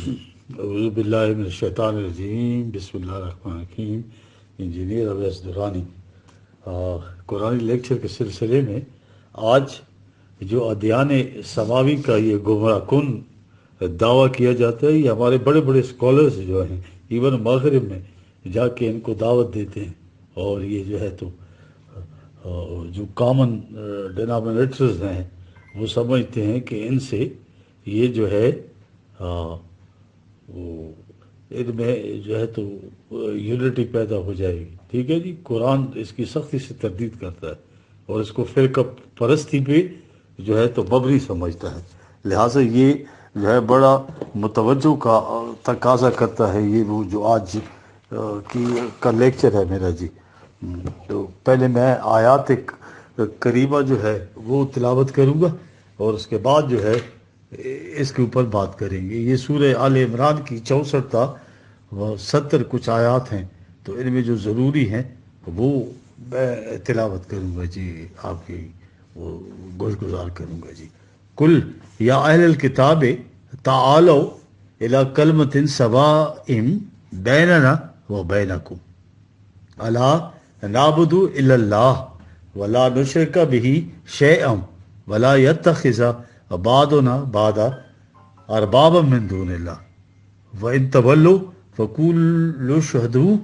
اعوذ باللہ من الشیطان الرجیم، بسم اللہ الرحمن الرحیم۔ انجینئر اویس درانی قرآن لیکچر کے سلسلے میں آج جو ادیان سماوی کا یہ گمراہ کن دعویٰ کیا جاتا ہے، یہ ہمارے بڑے بڑے اسکالرز جو ہیں ایون مغرب میں جا کے ان کو دعوت دیتے ہیں، اور یہ جو ہے تو جو کامن ڈینامینیٹرز ہیں وہ سمجھتے ہیں کہ ان سے یہ جو ہے وہ ان میں جو ہے تو یونٹی پیدا ہو جائے گی۔ ٹھیک ہے جی، قرآن اس کی سختی سے تردید کرتا ہے اور اس کو فرقہ پرستی پہ جو ہے تو مبنی سمجھتا ہے، لہٰذا یہ جو ہے بڑا متوجہ کا تقاضا کرتا ہے۔ یہ وہ جو آج کا لیکچر ہے میرا جی، تو پہلے میں آیات کریمہ جو ہے وہ تلاوت کروں گا اور اس کے بعد جو ہے اس کے اوپر بات کریں گے۔ یہ سورہ آل عمران کی 64 تا 70 کچھ آیات ہیں، تو ان میں جو ضروری ہیں وہ میں تلاوت کروں گا جی، آپ کی وہ گزار کروں گا جی۔ کل یا اہل الکتاب تعالوا الی کلمۃ سواء بیننا و بینکم الا نعبد الا اللہ ولا نشرک بہ شیئا ولا یتخذ بعضنا بعضا اربابا من دون اللہ وان تولوا فقولوا اشہدوا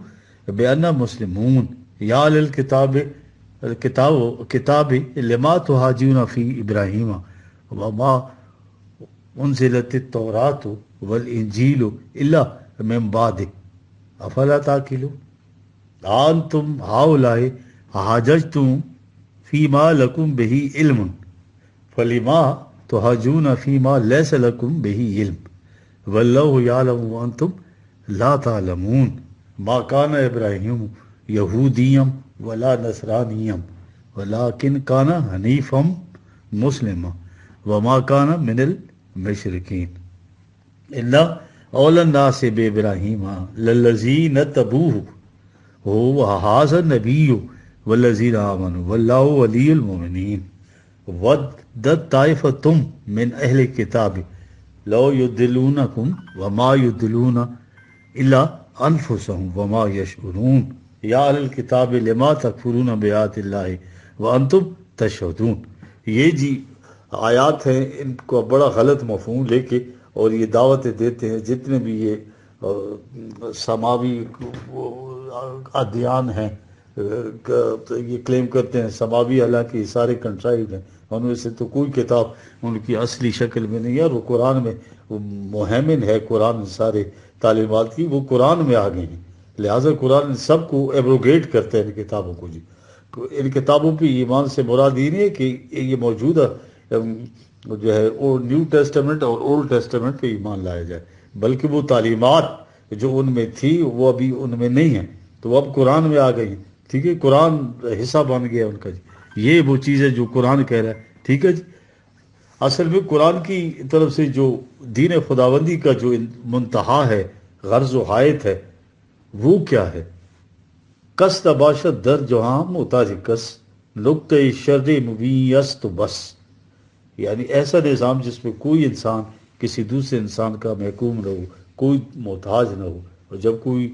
بأننا مسلمون یا اہل الکتاب لما تحاجون فی ابراہیم وما انزلت التوراۃ والانجیل الا من بعد افلا تعقلون انتم ہؤلاء حاججتم فیما لکم بہ علم فلما تحاجون فیما لیس لکم بہ علم واللہ یعلم وانتم لا تعلمون ما کان ابراہیم یہودیا ولا نصرانیا ولکن کان حنیفا مسلما وما کان من المشرکین ان اول الناس بابراہیم للذین اتبعوہ وہذا النبی والذین آمنوا واللہ ولی المؤمنین ودت طائفۃ من اہل الکتاب لو یضلونکم وما یضلون الا انفسهم وما یشعرون یا اہل الکتاب لما تکفرون بآیات اللہ وانتم تشہدون۔ یہ جی آیات ہیں، ان کو بڑا غلط مفہوم لے کے اور یہ دعوتیں دیتے ہیں جتنے بھی یہ سماوی ادیان ہیں، یہ کلیم کرتے ہیں سماوی، حالانکہ یہ سارے کنٹرائیوڈ ہیں، ان میں سے تو کوئی کتاب ان کی اصلی شکل میں نہیں ہے، اور وہ قرآن میں مہمن ہے، قرآن سارے تعلیمات کی وہ قرآن میں آ گئے ہیں، لہٰذا قرآن سب کو ایبروگیٹ کرتا ہے ان کتابوں کو جی۔ ان کتابوں پہ ایمان سے مراد یہ نہیں ہے کہ یہ موجودہ جو ہے نیو ٹیسٹمنٹ اور اولڈ ٹیسٹمنٹ پہ ایمان لایا جائے، بلکہ وہ تعلیمات جو ان میں تھی وہ ابھی ان میں نہیں ہیں، تو وہ اب قرآن میں آ گئی ہیں۔ ٹھیک ہے، قرآن حصہ بن گیا ان کا جی، یہ وہ چیز ہے جو قرآن کہہ رہا ہے۔ ٹھیک ہے جی، اصل میں قرآن کی طرف سے جو دین خداوندی کا جو منتہا ہے، غرض و حایت ہے، وہ کیا ہے؟ قصد باشد در جہاں محتاج کس نقطۂ شر مبیست بس، یعنی ایسا نظام جس میں کوئی انسان کسی دوسرے انسان کا محکوم نہ ہو، کوئی محتاج نہ ہو، اور جب کوئی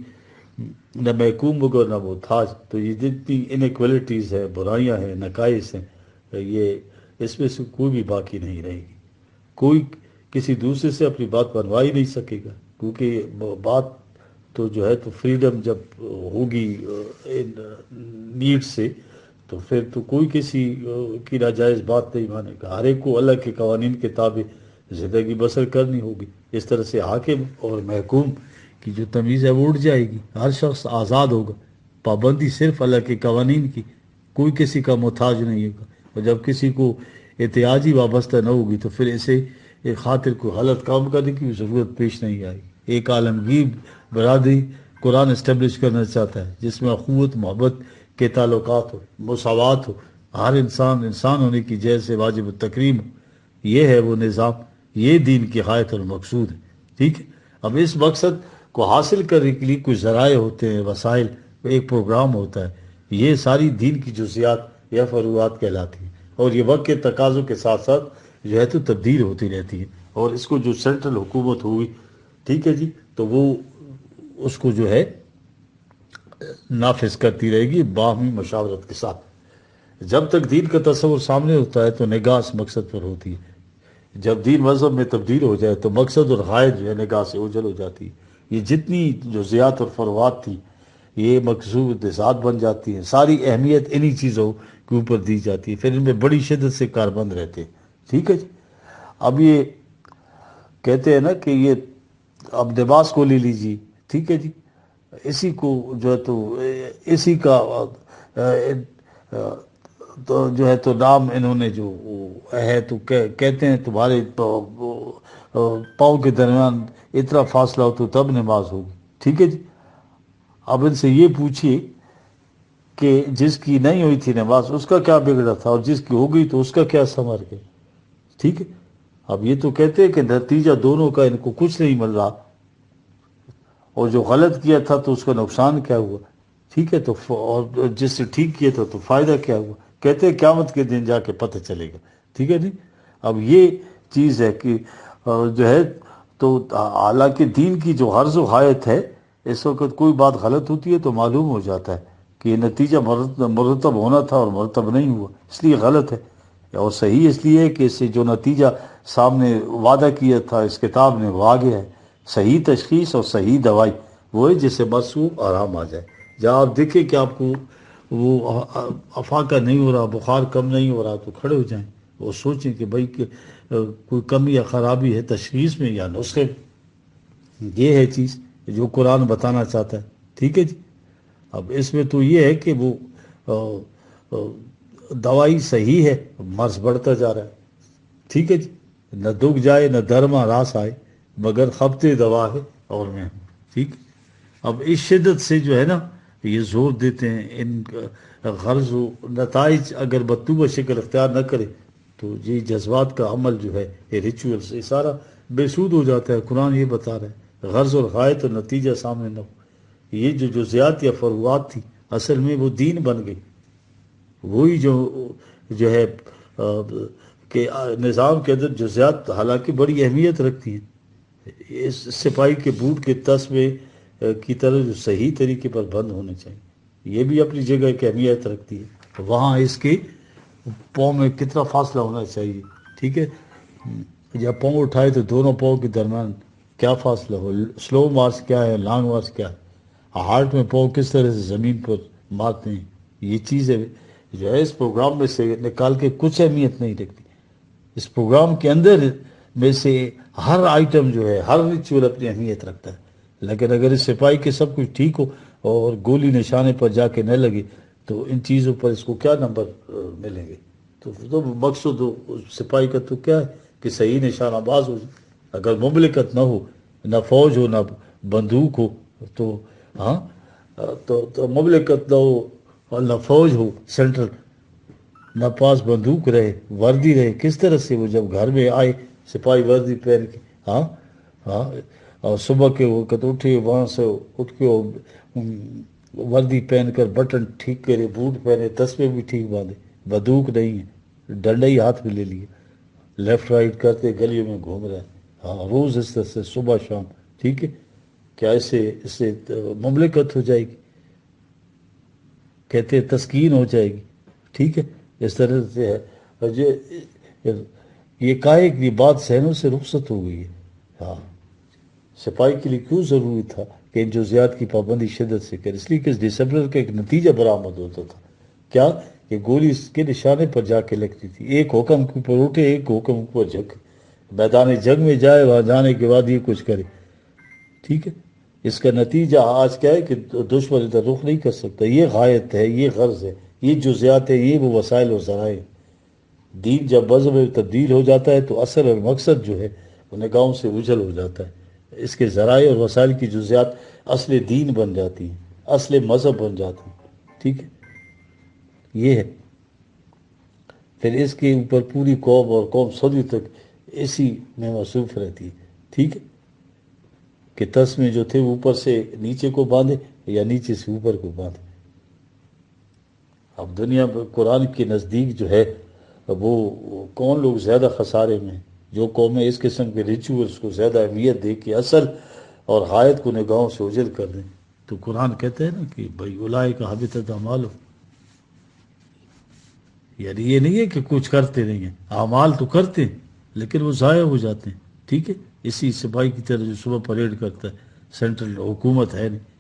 نہ محکوم ہوگا نہ محتاج تو یہ جتنی انیکولیٹیز ہے، برائیاں ہیں، نقائص ہیں، یہ اس میں سے کوئی بھی باقی نہیں رہے گی۔ کوئی کسی دوسرے سے اپنی بات بنوا ہی نہیں سکے گا، کیونکہ بات تو جو ہے تو فریڈم جب ہوگی نیڈ سے، تو پھر تو کوئی کسی کی ناجائز بات نہیں مانے گا، ہر ایک کو اللہ کے قوانین کے تابع زندگی بسر کرنی ہوگی۔ اس طرح سے حاکم اور محکوم کی جو تمیز ہے وہ اٹھ جائے گی، ہر شخص آزاد ہوگا، پابندی صرف اللہ کے قوانین کی، کوئی کسی کا محتاج نہیں ہوگا، اور جب کسی کو احتیاجی وابستہ نہ ہوگی تو پھر اسے ایک خاطر کو غلط کام کرنے کی ضرورت پیش نہیں آئے گی۔ ایک عالمگیر برادری قرآن اسٹیبلش کرنا چاہتا ہے جس میں اخوت، محبت کے تعلقات ہو، مساوات ہو، ہر انسان انسان ہونے کی جیسے واجب التکریم ہو، یہ ہے وہ نظام، یہ دین کی غایت اور مقصود ہے۔ ٹھیک ہے، اب اس مقصد کو حاصل کرنے کے لیے کچھ ذرائع ہوتے ہیں، وسائل، ایک پروگرام ہوتا ہے، یہ ساری دین کی جزیات یا فروعات کہلاتی ہیں، اور یہ وقت کے تقاضوں کے ساتھ ساتھ جو ہے تو تبدیل ہوتی رہتی ہے، اور اس کو جو سینٹرل حکومت ہوئی ٹھیک ہے جی، تو وہ اس کو جو ہے نافذ کرتی رہے گی باہمی مشاورت کے ساتھ. جب تک دین کا تصور سامنے ہوتا ہے تو نگاہ اس مقصد پر ہوتی ہے. جب دین مذہب میں تبدیل ہو جائے تو مقصد اور غائب جو ہے نگاہ سے اوجھل ہو جاتی ہے. یہ جتنی جزیات اور فروعات تھی یہ مقصود ذات بن جاتی ہیں. ساری اہمیت انہی چیزوں کے اوپر دی جاتی ہے، پھر ان میں بڑی شدت سے کاربند رہتے ہیں. ٹھیک ہے جی. اب یہ کہتے ہیں نا کہ یہ اب لباس کو لے لیجیے. ٹھیک ہے جی. اسی کو جو ہے تو اسی کا تو جو ہے تو نام انہوں نے جو ہے تو کہتے ہیں تمہارے پاؤں کے درمیان اتنا فاصلہ ہو تو تب نماز ہوگی. ٹھیک ہے جی. اب ان سے یہ پوچھیے کہ جس کی نہیں ہوئی تھی نماز اس کا کیا بگڑا تھا، اور جس کی ہو گئی تو اس کا کیا ثمر گیا. ٹھیک ہے. اب یہ تو کہتے ہیں کہ نتیجہ دونوں کا ان کو کچھ نہیں مل رہا، اور جو غلط کیا تھا تو اس کا نقصان کیا ہوا. ٹھیک ہے. تو اور جس سے ٹھیک کیا تھا تو فائدہ کیا ہوا. کہتے ہیں قیامت کے دن جا کے پتہ چلے گا. ٹھیک ہے نہیں. اب یہ چیز ہے کہ جو ہے تو حالانکہ دین کی جو غرض و غایت ہے، اس وقت کوئی بات غلط ہوتی ہے تو معلوم ہو جاتا ہے کہ یہ نتیجہ مرتب ہونا تھا اور مرتب نہیں ہوا، اس لیے غلط ہے. اور صحیح اس لیے ہے کہ اس سے جو نتیجہ سامنے وعدہ کیا تھا اس کتاب نے وہ آ گیا ہے. صحیح تشخیص اور صحیح دوائی وہ ہے جس سے مرسوم آرام آ جائے. جہاں آپ دیکھیں کہ آپ کو وہ افاقہ نہیں ہو رہا، بخار کم نہیں ہو رہا، تو کھڑے ہو جائیں اور سوچیں کہ بھائی کہ کوئی کمی یا خرابی ہے تشخیص میں یا نسخے میں. یہ ہے چیز جو قرآن بتانا چاہتا ہے. ٹھیک ہے جی. اب اس میں تو یہ ہے کہ وہ دوائی صحیح ہے، مرض بڑھتا جا رہا ہے. ٹھیک ہے جی. نہ دکھ جائے نہ درما راس آئے، مگر خبتے دوا ہے اور میں ہوں. ٹھیک. اب اس شدت سے جو ہے نا یہ زور دیتے ہیں ان غرض و نتائج اگر مطلوبہ شکل اختیار نہ کرے تو یہ جذبات کا عمل جو ہے یہ ریچولس یہ سارا بے سود ہو جاتا ہے. قرآن یہ بتا رہا ہے غرض اور غایت اور نتیجہ سامنے نہ ہو. یہ جو جزیات یا فروعات تھی اصل میں وہ دین بن گئی. وہی جو ہے کہ نظام کے اندر جزیات حالانکہ بڑی اہمیت رکھتی ہیں. اس سپاہی کے بوٹ کے تسمے کی طرح جو صحیح طریقے پر بند ہونے چاہیے یہ بھی اپنی جگہ ایک اہمیت رکھتی ہے. وہاں اس کے پاؤں میں کتنا فاصلہ ہونا چاہیے. ٹھیک ہے. جب پاؤں اٹھائے تو دونوں پاؤں کے درمیان کیا فاصلہ ہو، سلو مارچ کیا ہے، لانگ مارچ کیا ہے، ہارٹ میں پاؤں کس طرح سے زمین پر مارتے ہیں. یہ چیزیں جو ہے اس پروگرام میں سے نکال کے کچھ اہمیت نہیں رکھتی. اس پروگرام کے اندر میں سے ہر آئٹم جو ہے ہر ریچول اپنی اہمیت رکھتا ہے. لیکن اگر اس سپاہی کے سب کچھ ٹھیک ہو اور گولی نشانے پر جا کے نہ لگے تو ان چیزوں پر اس کو کیا نمبر ملیں گے. تو مقصد سپاہی کا تو کیا ہے کہ صحیح نشانہ باز ہو جائے. اگر مملکت نہ ہو، نہ فوج ہو، نہ بندوق ہو، تو ہاں تو مملکت نہ ہو اور نہ فوج ہو سینٹرل، نہ پاس بندوق رہے، وردی رہے، کس طرح سے وہ جب گھر میں آئے سپاہی وردی پہن کے ہاں ہاں اور صبح کے وقت اٹھے وہاں سے اٹھ کے وردی پہن کر بٹن ٹھیک کرے، بوٹ پہنے، تسبیح بھی ٹھیک باندھے، بندوق نہیں ہے، ڈنڈا ہی ہاتھ میں لے لیے، لیفٹ رائٹ کرتے گلیوں میں گھوم رہے ہیں. ہاں روز اس طرح سے صبح شام. ٹھیک ہے. کیا اس سے مملکت ہو جائے گی؟ کہتے ہیں تسکین ہو جائے گی. ٹھیک ہے. اس طرح سے ہے یہ کائے کی بات سہنوں سے رخصت ہو گئی ہے. ہاں صفائی کے لیے کیوں ضروری تھا کہ ان جزیات کی پابندی شدت سے کرے؟ اس لیے کہ اس ڈسپلن کا ایک نتیجہ برآمد ہوتا تھا. کیا کہ گولی اس کے نشانے پر جا کے لگتی تھی. ایک حکم کے اوپر اٹھے، ایک حکم اوپر جھک، میدان جنگ میں جائے، وہاں جانے کے بعد یہ کچھ کرے. ٹھیک ہے. اس کا نتیجہ آج کیا ہے کہ دشمن ادھر رخ نہیں کر سکتا. یہ غایت ہے، یہ غرض ہے، یہ جزیات ہے، یہ وہ وسائل اور ذرائع. دین جب مذہب میں تبدیل ہو جاتا ہے تو اصل اور مقصد جو ہے وہ نگاہوں سے اجل ہو جاتا ہے. اس کے ذرائع اور وسائل کی جزیات اصل دین بن جاتی ہیں، اصل مذہب بن جاتی ہیں. ٹھیک ہے. یہ ہے. پھر اس کے اوپر پوری قوم اور قوم صدی تک اسی میں مصروف رہتی ہے. ٹھیک ہے. کہ تسمے جو تھے اوپر سے نیچے کو باندھے یا نیچے سے اوپر کو باندھے. اب دنیا قرآن کے نزدیک جو ہے وہ کون لوگ زیادہ خسارے میں ہیں؟ جو قومیں اس قسم کے ریچولز کو زیادہ اہمیت دے کے اصل اور غائب کو نگاہوں سے اوجھل کر دیں، تو قرآن کہتے ہیں نا کہ بھائی اولئک حبطت اعمالہم، یعنی یہ نہیں ہے کہ کچھ کرتے نہیں ہیں، اعمال تو کرتے ہیں لیکن وہ ضائع ہو جاتے ہیں. ٹھیک ہے، اسی سپاہی کی طرح جو صبح پریڈ کرتا ہے، سینٹرل حکومت ہے نہیں،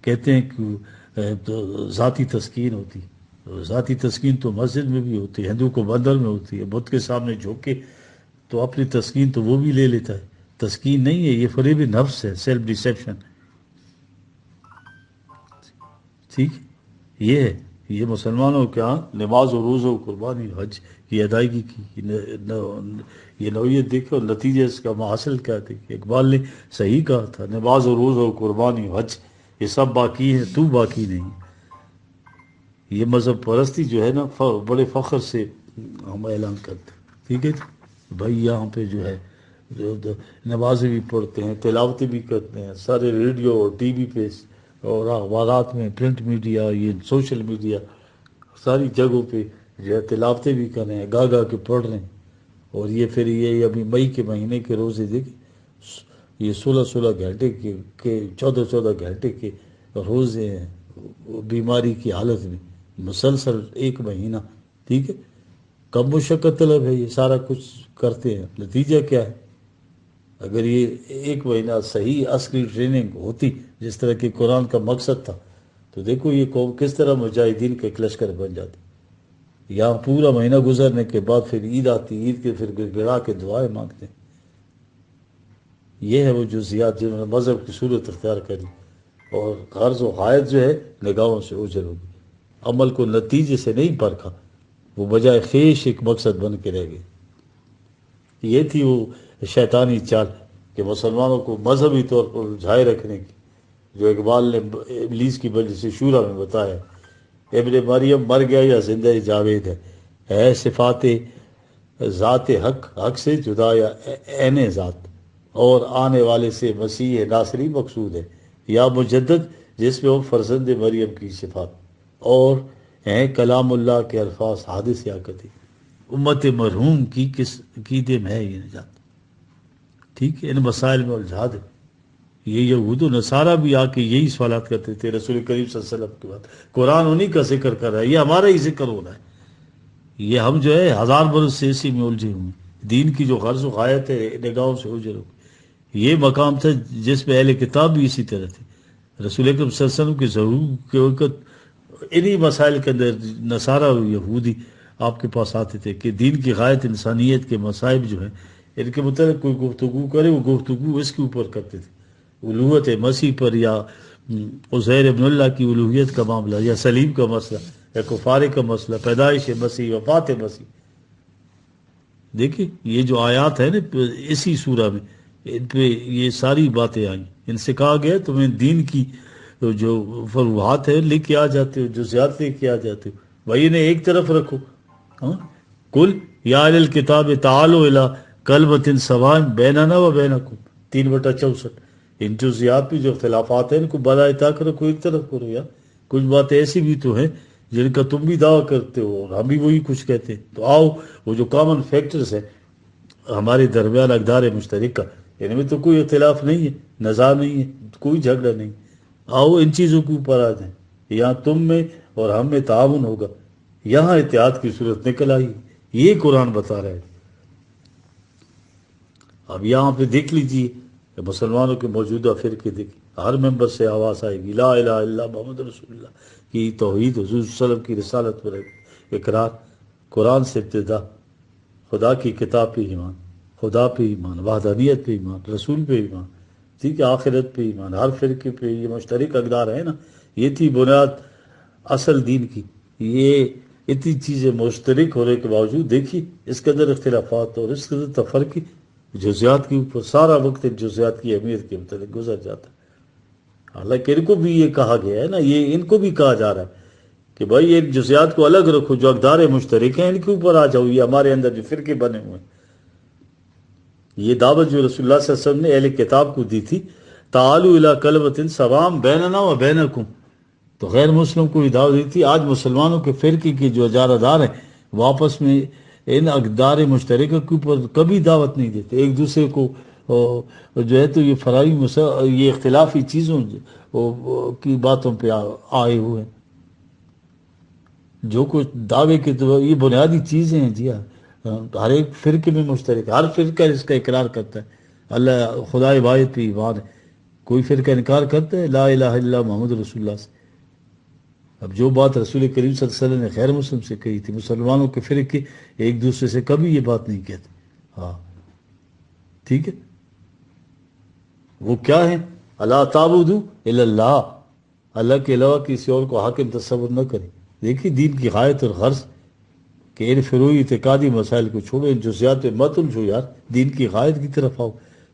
کہتے ہیں کہ تو ذاتی تسکین ہوتی ہے، ذاتی تسکین تو مسجد میں بھی ہوتی ہے، ہندو کو مندر میں ہوتی ہے، بت کے سامنے جھک کے تو اپنی تسکین تو وہ بھی لے لیتا ہے. تسکین نہیں ہے، یہ فریب نفس ہے، سیلف ڈیسیپشن. ٹھیک، یہ ہے. یہ مسلمانوں کے ہاں نماز و روزہ و قربانی حج کی ادائیگی کی یہ نوعیت دیکھو، اور نتیجہ اس کا حاصل کیا تھے. اقبال نے صحیح کہا تھا، نماز و روزہ و قربانی حج یہ سب باقی ہے، تو باقی نہیں. یہ مذہب پرستی جو ہے نا بڑے فخر سے ہم اعلان کرتے ہیں. ٹھیک ہے بھائی، یہاں پہ جو ہے نمازیں بھی پڑھتے ہیں، تلاوتیں بھی کرتے ہیں، سارے ریڈیو اور ٹی وی پہ اور اخبارات میں، پرنٹ میڈیا، یہ سوشل میڈیا، ساری جگہوں پہ جو ہے تلاوتیں بھی کر رہے ہیں، گا گا کے پڑھ رہے ہیں. اور یہ پھر یہ ابھی مئی کے مہینے کے روزے دیکھیں، یہ 16 گھنٹے کے 14 گھنٹے کے روزے ہیں، بیماری کی حالت میں مسلسل ایک مہینہ. ٹھیک ہے، کم مشقت طلب ہے، یہ سارا کچھ کرتے ہیں. نتیجہ کیا ہے؟ اگر یہ ایک مہینہ صحیح عسکری ٹریننگ ہوتی جس طرح کہ قرآن کا مقصد تھا، تو دیکھو یہ قوم کس طرح مجاہدین کے لشکر بن جاتی. یہاں پورا مہینہ گزرنے کے بعد پھر عید آتی، عید کے پھر گڑا کے دعائیں مانگتے ہیں. یہ ہے وہ جزیات جنہوں نے مذہب کی صورت اختیار کری، اور غرض و غائب جو ہے نگاہوں سے اوجھل ہوگی. عمل کو نتیجے سے نہیں پرکھا، وہ بجائے خیش ایک مقصد بن کے رہ گئے. یہ تھی وہ شیطانی چال کہ مسلمانوں کو مذہبی طور پر الجھائے رکھنے کی، جو اقبال نے ابلیس کی مجلس شورا میں بتایا. ابن مریم مر گیا یا زندہ جاوید ہے صفات ذات حق، حق سے جدا یا عین ذات، اور آنے والے سے مسیح ناصری مقصود ہے، یا مجدد جس میں وہ فرزند مریم کی صفات، اور ہیں کلام اللہ کے الفاظ حادث یا قطعی. امت مرحوم کی کس عقیدے میں ہے یہ نجات. ٹھیک ہے، ان مسائل میں الجھا دے. یہ یہود و نصارہ بھی آ کے یہی سوالات کرتے تھے رسول کریم صلی اللہ علیہ وسلم کے بعد. قرآن انہی کا ذکر کر رہا ہے، یہ ہمارا ہی ذکر ہو رہا ہے. یہ ہم جو ہے 1000 برس سے اسی میں الجھے ہوئے ہیں. دین کی جو غرض و غایت ہے نگاہوں سے اوجھل ہو. یہ مقام تھا جس میں اہل کتاب بھی اسی طرح تھے. رسول اکرم صلی اللہ علیہ وسلم کے ظہور کے وقت انہی مسائل کے اندر نصارہ و یہودی آپ کے پاس آتے تھے کہ دین کی غایت انسانیت کے مصائب جو ہیں ان کے متعلق کوئی گفتگو کرے، وہ گفتگو اس کے اوپر کرتے تھے، الوہیت مسیح پر، یا عزیر ابن اللہ کی الوہیت کا معاملہ، یا سلیم کا مسئلہ، یا کفارے کا مسئلہ، پیدائش مسیح، وفات مسیح. دیکھیں یہ جو آیات ہیں نا اسی سورہ میں، ان پہ یہ ساری باتیں آئیں. ان سے کہا گیا تمہیں دین کی جو فروحات ہے لے کے آ جاتے ہو، جزیات لے کے آ جاتے ہو، بھائی انہیں ایک طرف رکھو. ہاں، کل یا اہل الکتاب تعالوا الی کلمۃ سواء بیننا و بینکم 3/64. ان جزیات بھی جو اختلافات ہیں ان کو بالائے طاق رکھو، ایک طرف کرو. یار کچھ باتیں ایسی بھی تو ہیں جن کا تم بھی دعویٰ کرتے ہو اور ہم بھی وہی کچھ کہتے ہیں. تو آؤ وہ جو کامن فیکٹرز ہیں ہمارے درمیان اقدار مشترکہ، ان میں تو کوئی اختلاف نہیں ہے، نزاع نہیں ہے، کوئی جھگڑا نہیں. آؤ ان چیزوں کے اوپر آ جائیں، یہاں تم میں اور ہم میں تعاون ہوگا، یہاں اتحاد کی صورت نکل آئی. یہ قرآن بتا رہا ہے. اب یہاں پہ دیکھ لیجئے کہ مسلمانوں کے موجودہ فرقے دیکھیں، ہر ممبر سے آواز آئے گی لا الہ الا اللہ محمد رسول اللہ کی توحید، حضور صلی اللہ علیہ وسلم کی رسالت پر اقرار، قرآن سے ابتدا، خدا کی کتاب پہ ایمان، خدا پہ ایمان، وحدانیت پہ ایمان، رسول پہ ایمان، ٹھیک ہے، آخرت پہ ایمان. ہر فرقے پہ یہ مشترک اقدار ہے نا. یہ تھی بنیاد اصل دین کی. یہ اتنی چیزیں مشترک ہونے کے باوجود دیکھیے اس قدر اختلافات اور اس قدر تفرقے جزیات کے اوپر سارا وقت جزیات کی اہمیت کے متعلق گزر جاتا ہے. حالانکہ ان کو بھی یہ کہا گیا ہے نا، یہ ان کو بھی کہا جا رہا ہے کہ بھائی یہ جزیات کو الگ رکھو، جو اقدار مشترک ہیں ان کے اوپر آ جاؤ. یہ ہمارے اندر جو فرقے بنے ہوئے ہیں، یہ دعوت جو رسول اللہ صلی اللہ علیہ وسلم نے اہل کتاب کو دی تھی، تعالوا الی کلمۃ سواء بیننا و بینکم، تو غیر مسلم کو یہ دعوت دی تھی. آج مسلمانوں کے فرقے کے جو اجارہ دار ہیں وہ آپس میں ان اقدار مشترکہ کے اوپر کبھی دعوت نہیں دیتے ایک دوسرے کو، جو ہے تو یہ یہ اختلافی چیزوں کی باتوں پہ آئے ہوئے ہیں، جو کچھ دعوے کے تو یہ بنیادی چیزیں ہیں جی ہاں، ہر ایک فرقے میں مشترک، ہر فرقہ اس کا اقرار کرتا ہے اللہ خدا واحد پہ ایمان ہے، کوئی فرقہ انکار کرتا ہے لا الہ الا اللہ محمد رسول اللہ سے؟ اب جو بات رسول کریم صلی اللہ علیہ وسلم نے خیر مسلم سے کہی تھی، مسلمانوں کے فرقے ایک دوسرے سے کبھی یہ بات نہیں کہتے، ہاں ٹھیک ہے، وہ کیا ہے؟ اللہ تعبدوا الا اللہ، اللہ کے علاوہ کسی اور کو حاکم تصور نہ کرے۔ دیکھیے دین کی غایت اور غرض کہ ان فروعی اعتقادی مسائل کو چھوڑو، ان جزیات پہ مت الجھو یار، دین کی غایت کی طرف آؤ۔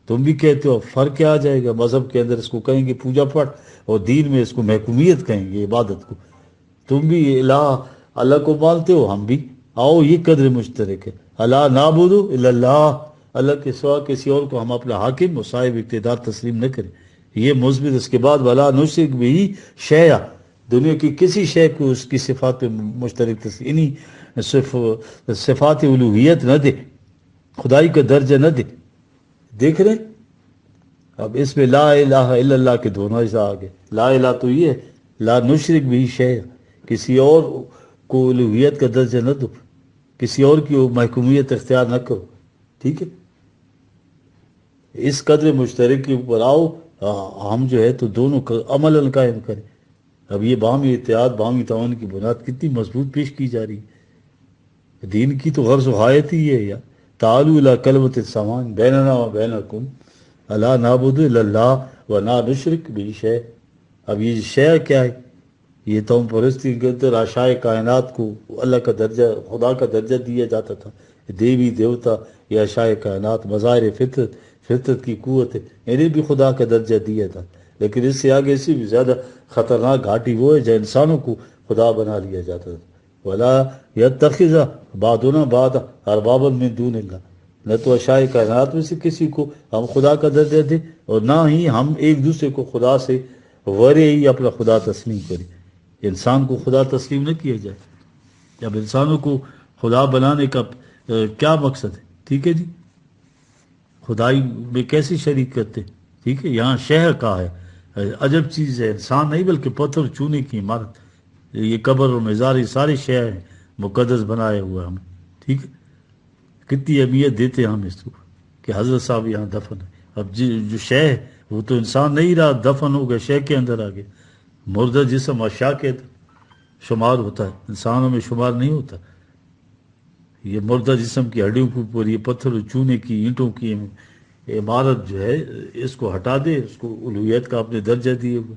تم بھی کہتے ہو فرق کیا آ جائے گا، مذہب کے اندر اس کو کہیں گے پوجا پاٹ، اور دین میں اس کو محکومیت کہیں گے، عبادت کو۔ تم بھی اللہ کو مانتے ہو، ہم بھی، آؤ یہ قدر مشترک ہے، اللہ نعبد الا اللہ، اللہ کے سوا کسی اور کو ہم اپنا حاکم و صاحب اقتدار تسلیم نہ کریں، یہ مثبت۔ اس کے بعد ولا نشرک بہ شیئا، دنیا کی کسی شے کو اس کی صفات پہ مشترک تسلیم، صفات الوہیت نہ دے، خدائی کا درجہ نہ دے۔ دیکھ رہے ہیں؟ اب اس میں لا الہ الا اللہ کے دونوں اجزاء آگے، لا الہ تو یہ ہے، لا نشرک بہ شیئا، کسی اور کو الوہیت کا درجہ نہ دو، کسی اور کی محکومیت اختیار نہ کرو، ٹھیک ہے؟ اس قدر مشترک کے اوپر آؤ، ہم جو ہے تو دونوں کا عمل قائم کریں۔ اب یہ باہمی اتحاد، باہمی تعاون کی بنیاد کتنی مضبوط پیش کی جا رہی ہے، دین کی تو غرض و غایت ہی ہے یار، تعالوا الی کلمۃ سواء بیننا و بینکم الا نعبد الا اللہ ولا نشرک بہ شیئا۔ اب یہ شیء کیا ہے؟ یہ توم پرستی کے اندر اشیاء کائنات کو اللہ کا درجہ، خدا کا درجہ دیا جاتا تھا، دیوی دیوتا یا اشیاء کائنات، مظاہر فطرت، فطرت کی قوت ہے، انہیں بھی خدا کا درجہ دیا تھا۔ لیکن اس سے آگے سے بھی زیادہ خطرناک گھاٹی وہ ہے جہاں انسانوں کو خدا بنا لیا جاتا تھا، ولا یتخذ بعضنا بعضا اربابا من دون اللہ، نہ تو اشیاء کائنات میں سے کسی کو ہم خدا کا درجہ دیں، اور نہ ہی ہم ایک دوسرے کو خدا سے ورے ہی اپنا خدا تسلیم کریں۔ انسان کو خدا تسلیم نہ کیا جائے۔ جب انسانوں کو خدا بنانے کا کیا مقصد ہے؟ ٹھیک ہے جی، خدائی میں کیسے شریک کرتے؟ ٹھیک ہے، یہاں شہر کا ہے، عجب چیز ہے، انسان نہیں بلکہ پتھر چونے کی عمارت، یہ قبر اور مزار، یہ سارے شہر ہیں مقدس بنائے ہوئے ہم، ٹھیک ہے، کتنی اہمیت دیتے ہیں ہم اس کو کہ حضرت صاحب یہاں دفن ہے۔ اب جو شے ہے وہ تو انسان نہیں رہا، دفن ہو گیا، شے کے اندر آ گیا، مردہ جسم اشیاء کے اندر شمار ہوتا ہے، انسانوں میں شمار نہیں ہوتا۔ یہ مردہ جسم کی ہڈیوں کے اوپر یہ پتھر چونے کی اینٹوں کی عمارت جو ہے، اس کو ہٹا دے، اس کو الوہیت کا اپنے درجہ دیے ہوئے،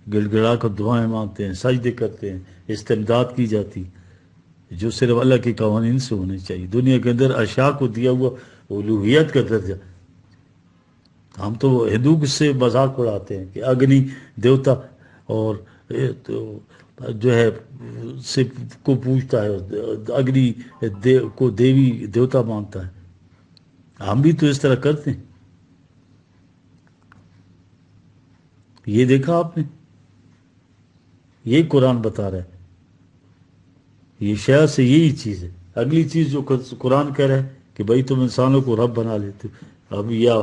گڑ گڑا کر دعائیں مانگتے ہیں، سجدے کرتے ہیں، استمداد کی جاتی، جو صرف اللہ کے قوانین سے ہونے چاہیے۔ دنیا کے اندر اشیاء کو دیا ہوا الوہیت کا درجہ، ہم تو ہندو سے مذاق اڑاتے ہیں کہ اگنی دیوتا اور جو ہے سے کو پوجتا ہے، اگنی کو دیوی دیوتا مانتا ہے، ہم بھی تو اس طرح کرتے ہیں۔ یہ دیکھا آپ نے، یہ قرآن بتا رہا ہے، یہ شاید سے یہی چیز ہے۔ اگلی چیز جو قرآن کہہ رہا ہے کہ بھائی تم انسانوں کو رب بنا لیتے ہو، اب یا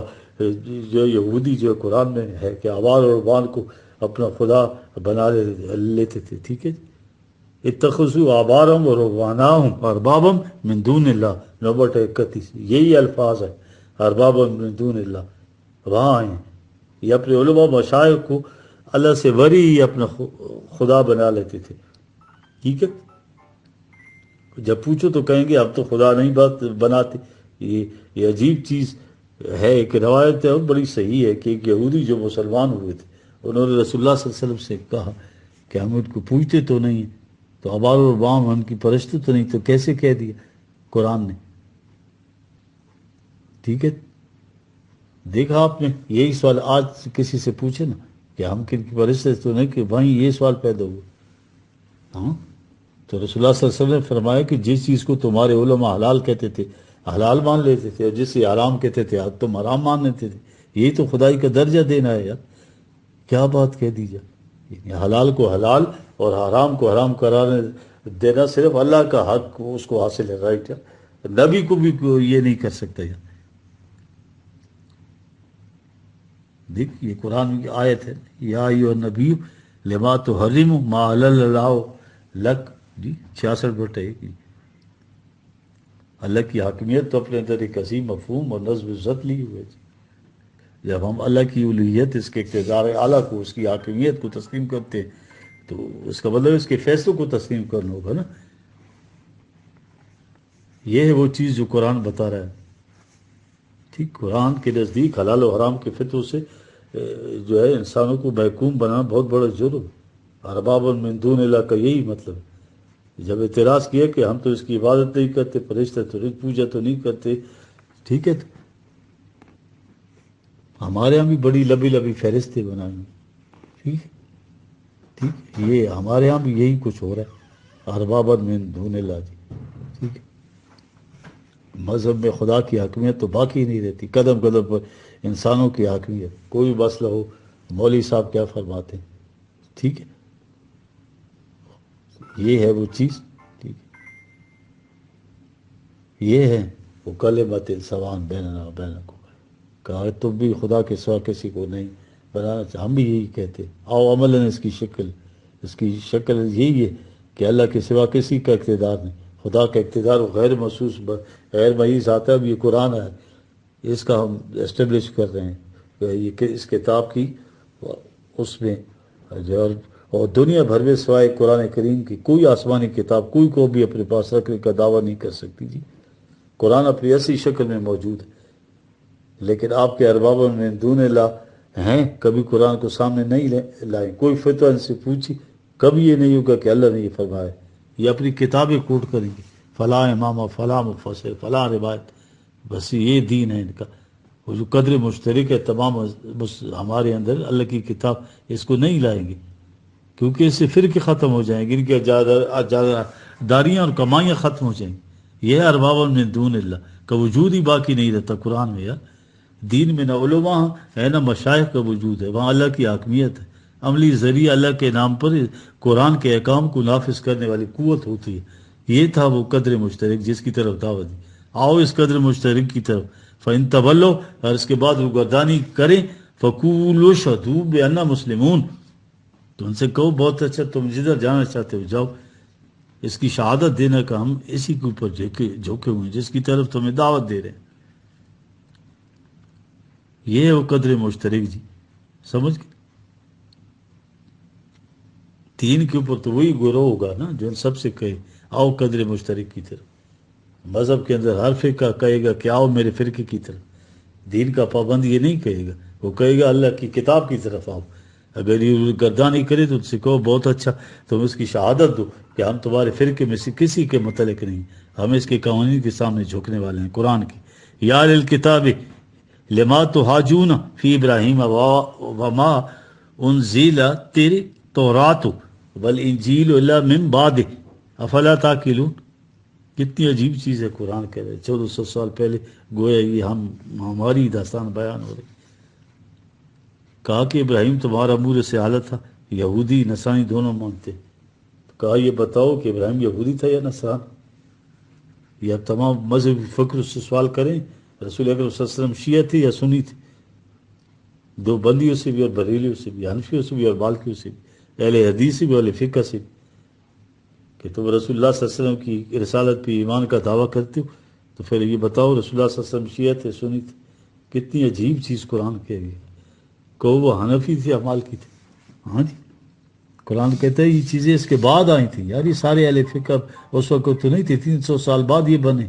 جو یہودی جو قرآن میں ہے کہ آوار اور ربان کو اپنا خدا بنا لیتے تھے، ٹھیک ہے جی، اتخذوا آبارہم و ربانہم اربابا من دون اللہ، نمبر 31، یہی الفاظ ہے، اربابا من دون اللہ، وہاں آئے ہیں، یہ اپنے علماء مشائخ کو اللہ سے وری ہی اپنا خدا بنا لیتے تھے، ٹھیک ہے۔ جب پوچھو تو کہیں گے اب تو خدا نہیں بناتے۔ یہ عجیب چیز ہے کہ روایت ہے بڑی صحیح ہے کہ ایک یہودی جو مسلمان ہوئے تھے، انہوں نے رسول اللہ صلی اللہ علیہ وسلم سے کہا کہ ہم ان کو پوچھتے تو نہیں ہیں، تو آبار و ربام ہم کی پرشتے تو نہیں، تو کیسے کہہ دیا قرآن نے؟ ٹھیک ہے، دیکھا آپ نے، یہی سوال آج کسی سے پوچھے نا کہ ہم کن کی پرشتے تو نہیں، کہ وہیں یہ سوال پیدا ہوا۔ ہاں، تو رسول اللہ صلی اللہ علیہ وسلم نے فرمایا کہ جس چیز کو تمہارے علماء حلال کہتے تھے حلال مان لیتے تھے، اور جسے حرام کہتے تھے تم حرام مان لیتے تھے، یہی تو خدائی کا درجہ دینا ہے یار، کیا بات کہہ دی جائے، حلال کو حلال اور حرام کو حرام قرار دینا صرف اللہ کا حق اس کو حاصل ہے، رائٹ ہے، نبی کو بھی یہ نہیں کر سکتا یار. دیکھ یہ قرآن کی آیت ہے، یا ایھا النبی لما تحرم ما احل اللہ لک. جی 66/1. اللہ کی حاکمیت تو اپنے اندر ایک عظیم مفہوم اور نظم عزت لی ہوئے. جب ہم اللہ کی الوہیت، اس کے اقتدار اعلیٰ کو، اس کی حاکمیت کو تسلیم کرتے ہیں تو اس کا مطلب اس کے فیصلوں کو تسلیم کرنا ہوگا نا. یہ ہے وہ چیز جو قرآن بتا رہا ہے. ٹھیک، قرآن کے نزدیک حلال و حرام کے فتووں سے جو ہے انسانوں کو محکوم بنانا بہت بڑا جرم. ارباب من دون اللہ کا یہی مطلب ہے. جب اعتراض کیا کہ ہم تو اس کی عبادت نہیں کرتے، فرشتے تو نہیں، پوجا تو نہیں کرتے، ٹھیک ہے، تو ہمارے ہاں بھی بڑی لمبی لمبی فہرستیں بنائی ہیں. ٹھیک ہے، ٹھیک، یہ ہمارے ہاں بھی یہی کچھ ہو رہا ہے. ارباب من دون اللہ جی. ٹھیک ہے، مذہب میں خدا کی حاکمیت تو باقی نہیں رہتی. قدم قدم پر انسانوں کی حاکمیت. کوئی مسئلہ ہو، مولوی صاحب کیا فرماتے ہیں. ٹھیک ہے، یہ ہے وہ چیز. ٹھیک ہے، یہ ہے وہ کلمۃ سواء بیننا و بینکم. کہا تم بھی خدا کے سوا کسی کو نہیں بنانا چاہتے. ہم بھی یہی کہتے. آؤ عملاً اس کی شکل یہی ہے کہ اللہ کے سوا کسی کا اقتدار نہیں. خدا کا اقتدار غیر محسوس، غیر محیط آتا ہے. اب یہ قرآن ہے، اس کا ہم اسٹیبلش کر رہے ہیں یہ اس کتاب کی. اس میں جو اور دنیا بھر میں سوائے قرآن کریم کی کوئی آسمانی کتاب کوئی کو بھی اپنے پاس رکھنے کا دعویٰ نہیں کر سکتی. جی قرآن اپنی ایسی شکل میں موجود ہے، لیکن آپ کے ارباب میں دون اللہ ہیں کبھی قرآن کو سامنے نہیں لائیں. کوئی فتویٰ ان سے پوچھی، کبھی یہ نہیں ہوگا کہ اللہ نے یہ فرمایا. یہ اپنی کتابیں کوٹ کریں گے، فلاں امام، فلاں مفسر، فلاں روایت. بس یہ دین ہے ان کا. وہ جو قدر مشترک ہے تمام ہمارے اندر، اللہ کی کتاب، اس کو نہیں لائیں گے کیونکہ اس سے فرقے ختم ہو جائیں گے، ان کی داریاں اور کمائیاں ختم ہو جائیں گی. یہ ہے ارباب من دون اللہ کا وجود ہی باقی نہیں رہتا قرآن میں. یار دین میں نہ علماء ہے نہ مشائخ کا وجود ہے، وہاں اللہ کی حاکمیت ہے. عملی ذریعہ اللہ کے نام پر قرآن کے احکام کو نافذ کرنے والی قوت ہوتی ہے. یہ تھا وہ قدر مشترک جس کی طرف دعوت دی. آؤ اس قدر مشترک کی طرف. فَإِن تَوَلَّوْا، اور اس کے بعد روگردانی کریں، فَقُولُوا اشْهَدُوا بِأَنَّا مُسْلِمُونَ، تو ان سے کہو بہت اچھا، تم جدھر جانا چاہتے ہو جاؤ، اس کی شہادت دینے کا ہم اسی کے اوپر جھوکے ہوئے ہیں جس کی طرف تمہیں دعوت دے رہے ہیں. یہ ہے وہ قدر مشترک. جی سمجھ گئے؟ دین کے اوپر تو وہی گروہ ہوگا نا جو ان سب سے کہے آؤ قدر مشترک کی طرف. مذہب کے اندر ہر فرقہ کہے گا کہ آؤ میرے فرقے کی طرف. دین کا پابند یہ نہیں کہے گا، وہ کہے گا اللہ کی کتاب کی طرف آؤ. اگر یہ گردانی کرے تو ان سے کہو بہت اچھا، تم اس کی شہادت دو کہ ہم تمہارے فرقے میں سے کسی کے متعلق نہیں، ہم اس کے قوانین کے سامنے جھکنے والے ہیں قرآن کی. یا اہل الکتاب لما تحاجون فی ابراہیم وما انزل تیرے تورات والانجیل الا من بعد افلا تعقلون. کتنی عجیب چیز ہے قرآن کہہ رہے 1400 سال پہلے گویا یہ ہماری داستان بیان ہو رہی. کہا کہ ابراہیم تمہارا مور سے حالت تھا، یہودی نصرانی دونوں مانتے. کہا یہ بتاؤ کہ ابراہیم یہودی تھا یا نصران. یہ اب تمام مذہبی فکر سے سوال کریں، رسول اکرم صلی اللہ علیہ وسلم شیعہ تھے یا سنی تھے؟ دو بندیوں سے بھی اور بریلیوں سے بھی، حنفیوں سے بھی اور مالکیوں سے بھی، اہل حدیث سے بھی، اہل فقہ سے بھی. کہ تم رسول اللہ صلی اللہ علیہ وسلم کی رسالت پہ ایمان کا دعویٰ کرتے ہو تو پھر یہ بتاؤ رسول اللہ صلی اللہ علیہ وسلم شیعہ تھے سنی تھے؟ کتنی عجیب چیز قرآن کہہ گئی. کہو وہ حنفی تھے یا مالکی تھے. ہاں جی، قرآن کہتا ہے یہ چیزیں اس کے بعد آئی تھیں. یار یہ سارے اہل فقہ اس وقت تو نہیں تھے، 300 سال بعد یہ بنے.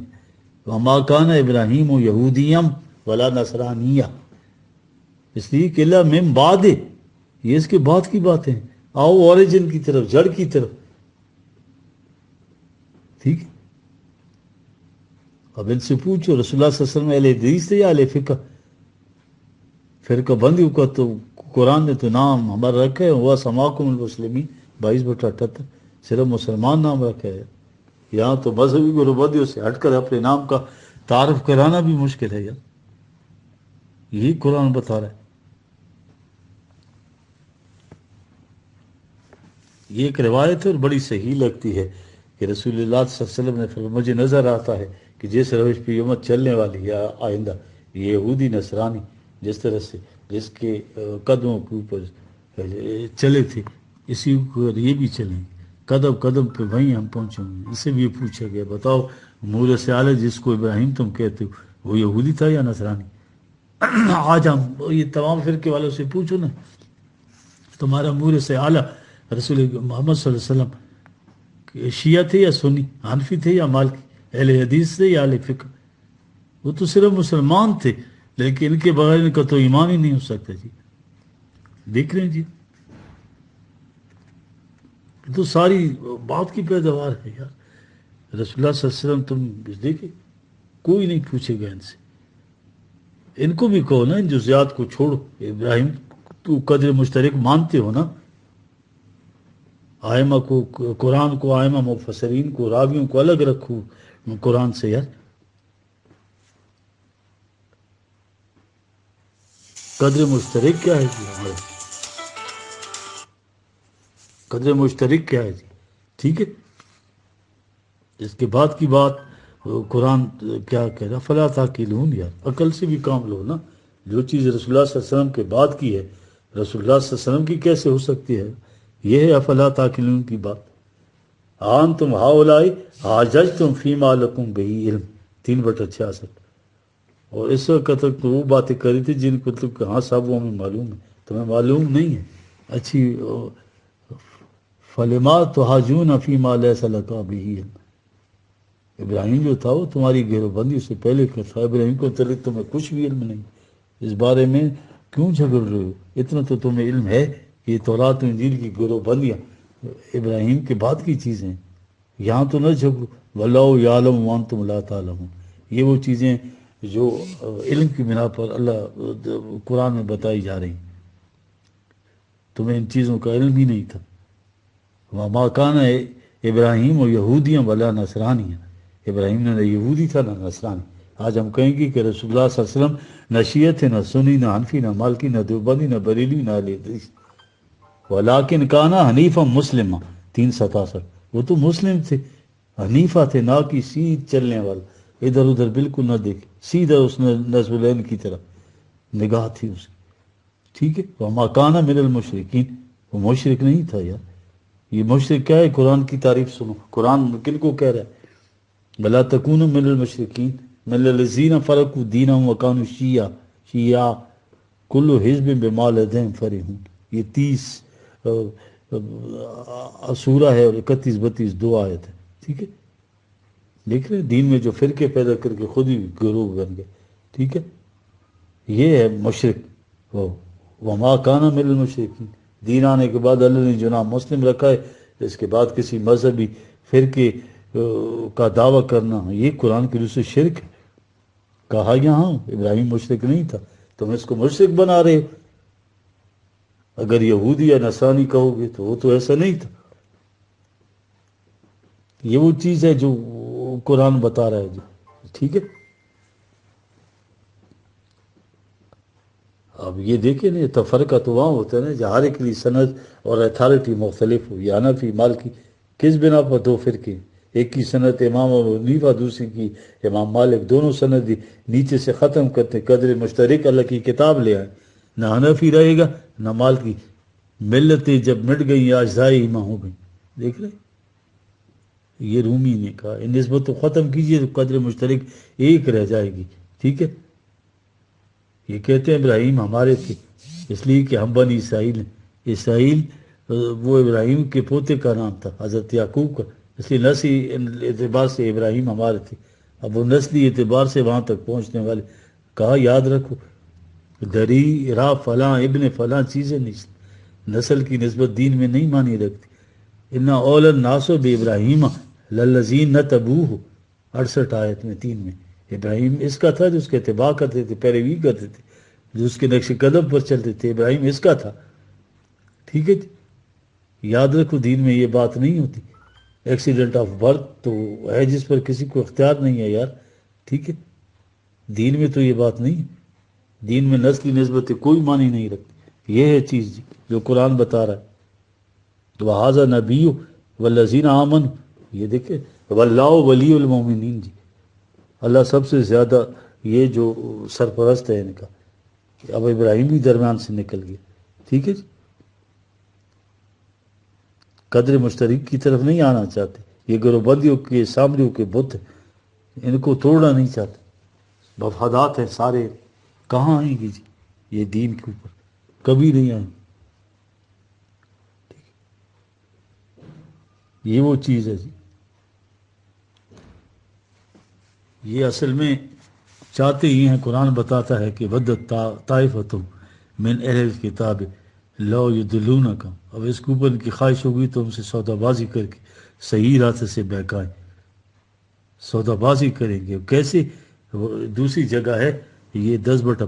وما کان ابراہیم یہودیم ولا نصرانیہ، اس لیے کہ اللہ من بعد، یہ اس کے بعد کی باتیں ہیں. آؤ اوریجن کی طرف، جڑ کی طرف. ٹھیک ہے، اب ان سے پوچھو رسول اللہ صلی اللہ علیہ وسلم اہل حدیث تھے یا اہل فقہ؟ فرقہ بندیوں کا تو قرآن نے تو نام ہمارا رکھا ہے، ہوا سماکم المسلمین 22/78، صرف مسلمان نام رکھا ہے. یہاں تو مذہبی گروہبندیوں سے ہٹ کر اپنے نام کا تعارف کرانا بھی مشکل ہے. یار یہی قرآن بتا رہا ہے. یہ ایک روایت ہے اور بڑی صحیح لگتی ہے کہ رسول اللہ صلی اللہ علیہ وسلم نے فرمایا مجھے نظر آتا ہے کہ جس روش پہ یہ امت چلنے والی ہے آئندہ، یہ یہودی نصرانی جس طرح سے جس کے قدموں کے اوپر چلے تھے، اسی اوپر یہ بھی چلیں، قدم قدم پہ وہیں ہم پہنچیں گے۔ اسے بھی یہ پوچھا گیا، بتاؤ مورث اعلیٰ جس کو ابراہیم تم کہتے ہو وہ یہودی تھا یا نصرانی؟ آج ہم یہ تمام فرقے والوں سے پوچھو نا، تمہارا مورث اعلیٰ رسول محمد صلی اللہ علیہ وسلم شیعہ تھے یا سنی، حنفی تھے یا مالکی، اہل حدیث تھے یا اہل فقہ؟ وہ تو صرف مسلمان تھے، لیکن ان کے بغیر ان کا تو ایمان ہی نہیں ہو سکتا جی۔ دیکھ رہے ہیں جی، تو ساری بات کی پیداوار ہے یار۔ رسول اللہ صلی اللہ علیہ وسلم تم دیکھیں کوئی نہیں پوچھے گا ان سے۔ ان کو بھی کہو نا ان جزیات کو چھوڑو، ابراہیم تو قدر مشترک مانتے ہو نا، آئمہ کو، قرآن کو، آئمہ مفسرین کو، راویوں کو الگ رکھو قرآن سے یار۔ قدر مشترک کیا ہے جی ہمارے؟ قدر مشترک کیا ہے جی؟ ٹھیک ہے، اس کے بعد کی بات قرآن کیا کہہ رہا؟ فلا تعقلون، یار عقل سے بھی کام لو نا۔ جو چیز رسول اللہ صلی اللہ علیہ وسلم کے بعد کی ہے، رسول اللہ صلی اللہ علیہ وسلم کی کیسے ہو سکتی ہے؟ یہ ہے افلا تعقلون کی بات۔ آن تم ہاؤلائی حاججتم فیما لکم بہ علم، 3/66۔ اور اس وقت تک تو وہ باتیں کری تھی جن کو تم ہاں صاحب وہ ہمیں معلوم ہے، تمہیں معلوم نہیں ہے۔ اچھی فلما تحاجون فیما لیس لک بہ علم، ابراہیم جو تھا وہ تمہاری گھیرو بندی سے پہلے کا تھا، ابراہیم کو تلک تمہیں کچھ بھی علم نہیں، اس بارے میں کیوں جھگڑ رہے ہو؟ اتنا تو تمہیں علم ہے کہ یہ تورات و انجیل کی گھیرو بندیاں ابراہیم کے بعد کی چیزیں، یہاں تو نہ جھگڑو۔ واللہ یعلم وانتم لا تعلمون، یہ وہ چیزیں جو علم کی بنا پر اللہ قرآن میں بتائی جا رہی، تمہیں ان چیزوں کا علم ہی نہیں تھا۔ وما کان ابراہیم و یہودیاں ولا نصرانیاں، ابراہیم نہ یہودی تھا نہ نصرانی۔ آج ہم کہیں گے کہ رسول اللہ صلی اللہ علیہ وسلم نہ شیعہ تھے، نہ سنی، نہ حنفی، نہ مالکی، نہ دیوبندی، نہ بریلی، نہ اہل حدیث، ولیکن کانا حنیفا مسلمہ، 367۔ وہ تو مسلم تھے، حنیفہ تھے، نہ کہ سیدھ چلنے والا، ادھر ادھر بالکل نہ دیکھے، سیدھا اس نے نصب العین کی طرف نگاہ تھی اس کی، ٹھیک ہے۔ وما کانا من المشرکین، وہ مشرک نہیں تھا یار۔ یہ مشرک کیا ہے؟ قرآن کی تعریف سنو، قرآن کن کو کہہ رہا ہے؟ بلا تکونوا من المشرکین من الذین فرقوا دینہم وکانوا شیعا کل حزب بما لدیہم فرحون۔ یہ 30 سورہ ہے اور 31-32 دو آیت ہے، ٹھیک ہے۔ دیکھ رہے ہیں دین میں جو فرقے پیدا کر کے خود ہی گروہ بن گئے، ٹھیک ہے۔ یہ ہے مشرک، وما کان من المشرکین۔ دین آنے کے بعد اللہ نے جو نام مسلم رکھا ہے، اس کے بعد کسی مذہبی فرقے کا دعویٰ کرنا، یہ قرآن کی روح سے شرک ہے۔ کہا یہاں ابراہیم مشرک نہیں تھا، تم اس کو مشرک بنا رہے ہو۔ اگر یہودی یا نصرانی کہو گے تو وہ تو ایسا نہیں تھا۔ یہ وہ چیز ہے جو قرآن بتا رہا ہے جی، ٹھیک ہے۔ اب یہ دیکھیں نا، تفرقہ تو وہاں ہوتا ہے نا جہاں ہر ایک کی سند اور اتھارٹی مختلف ہو، یا حنفی مالکی، کس بنا پر دو فرقے؟ ایک کی سند امام ابو حنیفہ، دوسری کی امام مالک، دونوں سند نیچے سے ختم کرتے، قدر مشترک اللہ کی کتاب لے آئے، نہ حنفی رہے گا نہ مالکی، ملتیں جب مٹ گئی اجزائی ایماں ہو گئی۔ دیکھ رہے یہ رومی نے کہا ان نسبت تو ختم کیجئے تو قدر مشترک ایک رہ جائے گی، ٹھیک ہے۔ یہ کہتے ہیں ابراہیم ہمارے تھے اس لیے کہ ہم بنی اسرائیل ہیں، اسرائیل وہ ابراہیم کے پوتے کا نام تھا، حضرت یعقوب کا، اس لیے نسلی اعتبار سے ابراہیم ہمارے تھے۔ اب وہ نسلی اعتبار سے وہاں تک پہنچنے والے، کہا یاد رکھو دری را فلاں ابن فلاں چیزیں نسل کی نسبت دین میں نہیں مانی رکھتی۔ انا اول الناس بابراہیم للذین نتبوہ، 68 آیت میں 3 میں، ابراہیم اس کا تھا جو اس کے اتباع کرتے تھے، پیروی کرتے تھے، جو اس کے نقش قدم پر چلتے تھے، ابراہیم اس کا تھا، ٹھیک ہے جی۔ یاد رکھو دین میں یہ بات نہیں ہوتی۔ ایکسیڈنٹ آف برتھ تو ہے جس پر کسی کو اختیار نہیں ہے یار، ٹھیک ہے۔ دین میں تو یہ بات نہیں ہے، دین میں نسلی نسبت کوئی معنی نہیں رکھتی۔ یہ ہے چیز جی جو قرآن بتا رہا ہے۔ وَهَذَا نَبِيُّ، 'وَالَّذِينَ آمَنُوا'، یہ دیکھیں، وَاللَّهُ وَلِيُّ الْمُؤْمِنِينَ جی، 'وَاللَّهُ وَلِيُّ الْمُؤْمِنِينَ'، 'وَاللَّهُ وَلِيُّ الْمُؤْمِنِينَ'، اللہ سب سے زیادہ یہ جو سرپرست ہے ان کا، اب ابراہیم بھی درمیان سے نکل گیا، ٹھیک ہے جی، قدر مشترک کی طرف نہیں آنا چاہتے، یہ گروبندیوں کے سامریوں کے بت ہیں، ان کو توڑنا نہیں چاہتے، مفادات ہیں سارے، کہاں آئیں گے جی یہ دین کے اوپر، کبھی نہیں آئیں گے، یہ وہ چیز ہے جی، یہ اصل میں چاہتے ہی ہیں، قرآن بتاتا ہے کہ ودت طائفۃ من اہل الکتاب لو یدلونکم، اب اس کے اوپر ان کی خواہش ہوگی تو ان سے سودا بازی کر کے صحیح راستے سے بہکائیں، سودا بازی کریں گے کیسے؟ دوسری جگہ ہے یہ 10/5